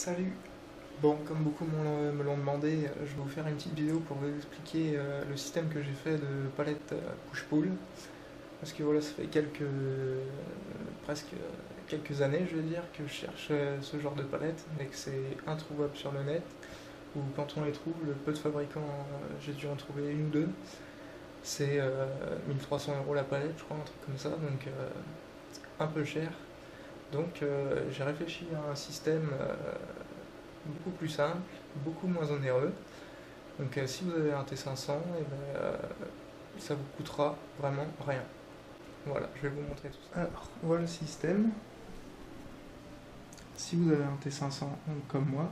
Salut! Bon, comme beaucoup me l'ont demandé, je vais vous faire une petite vidéo pour vous expliquer le système que j'ai fait de palette push-pull. Parce que voilà, ça fait presque quelques années, je veux dire, que je cherche ce genre de palette, mais que c'est introuvable sur le net. Ou quand on les trouve, le peu de fabricants, j'ai dû en trouver une ou deux. C'est 1300 € la palette, je crois, un truc comme ça, donc un peu cher. Donc j'ai réfléchi à un système beaucoup plus simple, beaucoup moins onéreux. Donc si vous avez un T500, et ben, ça vous coûtera vraiment rien. Voilà, je vais vous montrer tout ça. Alors, voilà le système. Si vous avez un T500 comme moi,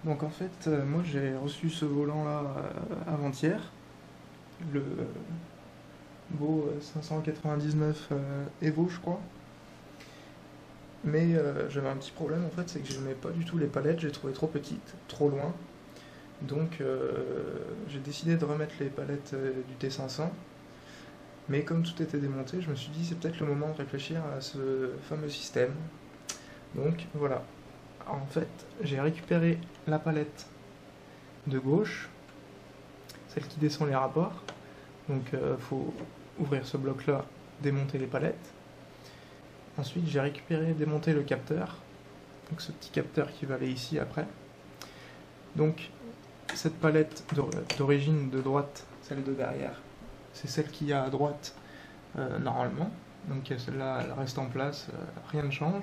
donc en fait, moi j'ai reçu ce volant là avant-hier, le beau 599 Evo je crois. Mais j'avais un petit problème en fait, c'est que je n'aimais pas du tout les palettes, j'ai trouvé trop petites, trop loin. Donc j'ai décidé de remettre les palettes du T500. Mais comme tout était démonté, je me suis dit c'est peut-être le moment de réfléchir à ce fameux système. Donc voilà. En fait, j'ai récupéré la palette de gauche, celle qui descend les rapports. Donc faut ouvrir ce bloc là, démonter les palettes. Ensuite, j'ai récupéré et démonté le capteur, donc ce petit capteur qui va aller ici après. Donc, cette palette d'origine de droite, celle de derrière, c'est celle qu'il y a à droite normalement. Donc celle-là, elle reste en place, rien ne change.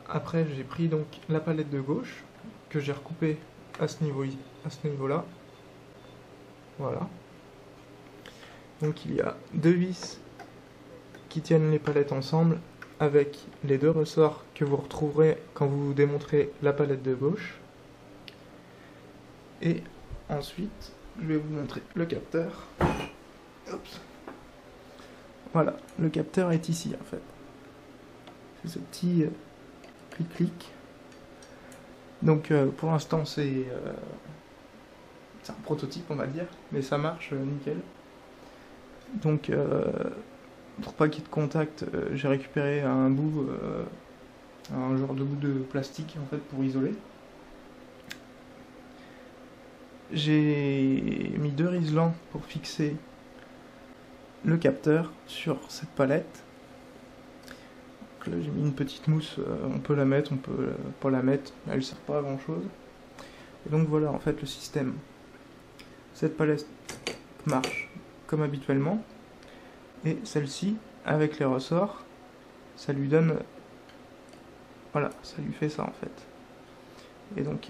Après, j'ai pris donc la palette de gauche, que j'ai recoupée à ce niveau-là. Voilà. Donc il y a deux vis qui tiennent les palettes ensemble avec les deux ressorts que vous retrouverez quand vous démonterez la palette de gauche. Et ensuite, je vais vous montrer le capteur. Oups. Voilà, le capteur est ici en fait. C'est ce petit clic-clic. Donc pour l'instant c'est un prototype on va dire, mais ça marche nickel. Donc pour pas qu'il y ait de contact, j'ai récupéré un bout, un genre de bout de plastique en fait pour isoler. J'ai mis deux riselants pour fixer le capteur sur cette palette. Donc là j'ai mis une petite mousse, on peut la mettre, on peut pas la mettre, elle sert pas à grand chose. Et donc voilà en fait le système. Cette palette marche comme habituellement. Et celle-ci, avec les ressorts, ça lui donne... Voilà, ça lui fait ça en fait. Et donc,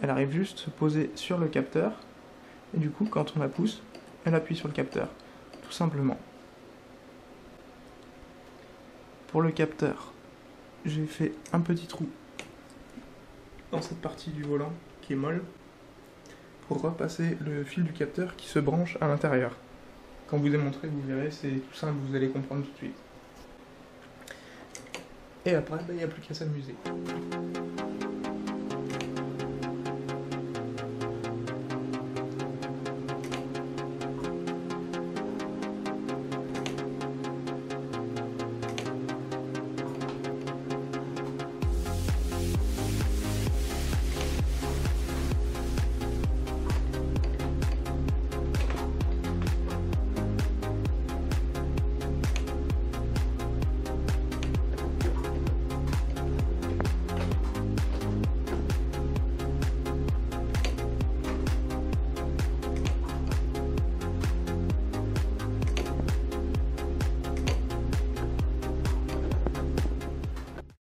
elle arrive juste à se poser sur le capteur. Et du coup, quand on la pousse, elle appuie sur le capteur. Tout simplement. Pour le capteur, j'ai fait un petit trou dans cette partie du volant qui est molle pour repasser le fil du capteur qui se branche à l'intérieur. Quand vous démontrez, vous verrez, c'est tout simple, vous allez comprendre tout de suite. Et après, il n'y a plus qu'à s'amuser.